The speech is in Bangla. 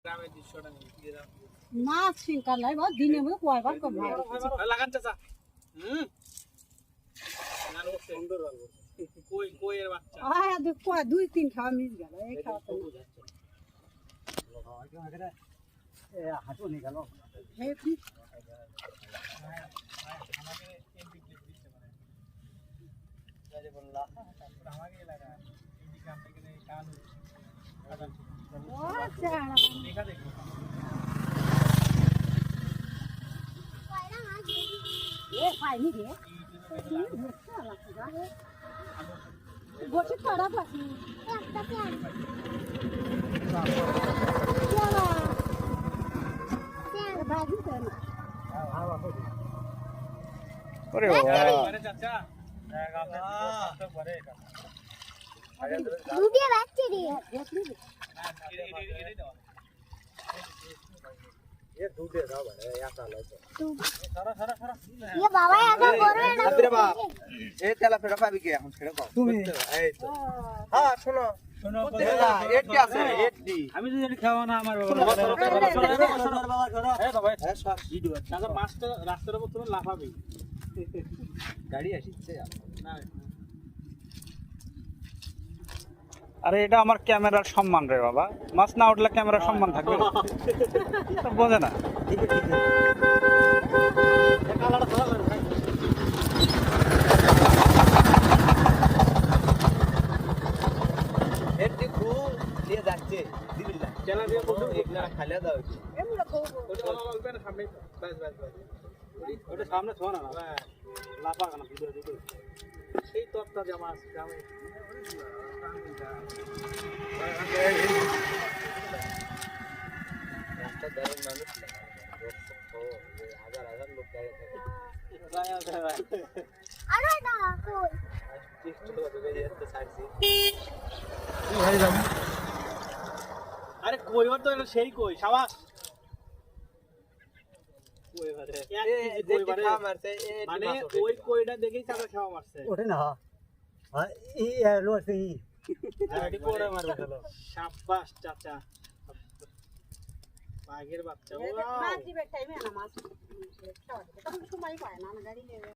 গ্রামের দৃশ্যটা নিয়ে মাছ শিঙ্কার লাই বা দিনে মধ্যে কয়বার কম ভাই লাগান চাচা সুন্দর কই কই এর বাচ্চা দুই তিন খাওয়া মিস গেল এই খাওয়া তো হাঁটু নিয়ে গেল আমাকে এমপি ক্লিপ দিতে পারে যারে বললাম তারপর আমাকে লাগা এই গ্রাম থেকে কাল আচ্ছা দেখা দেখো এ পাইনি রে বসে পড়া পাচ্ছি একটা প্যান ভাজি তো না ওরে বাবা আরে চাচা আপনি কষ্ট করে দুটিয়া বাচ্চা রে ये दूधे दाव है या साला तो সারা সারা সারা ये बाबा आगा করবে না अरे बाप ए तेला फेड़ा पाबी के এখন ছেড়ে দাও তুমি এই তো হ্যাঁ শোনো শোনো তেলা 80 আছে 80 আমি তো জানি খাওয়া না আমার বাবা এই বাবা হ্যাঁ সব ভিডিও চাচা পাঁচটা রাস্তার উপর তুমি লাফাবে গাড়ি আসছে না আরে এটা আমার ক্যামেরার সম্মান রে বাবা মাছ না উঠলে ক্যামেরার সম্মান থাকবে না তো বোঝে না ঠিক আছে কালাটা ধরা করে ভাই এটি খুব নিয়ে যাচ্ছে দিবিল্লা চেলা দিয়ে বলতে এক না খালিয়া দাও এমরা বউ ওটা অল্প না সামনে বাস বাস বাস ওটা সামনে ছো না না লাফা কেন ভিডিও দিতে সেই তত্তা জামা আছে গ্রামে রাস্তা দাঁড়ান মানুষ হাজার হাজার লোক দাঁড়িয়ে থাকে আরে না কই আরে কইবার তো এটা সেই কই সাবাস কইবারে কইবারে মানে ওই কইটা দেখেই চাচা খাওয়া মারছে ওঠে না হ্যাঁ এই লোট এই আইডি কোড়া মারবে হলো সাবাস চাচা বাঘের বাচ্চা মাছ দিবে টাইমে না মাছ খাওয়া তখন সময় পায় না গাড়ি নেবে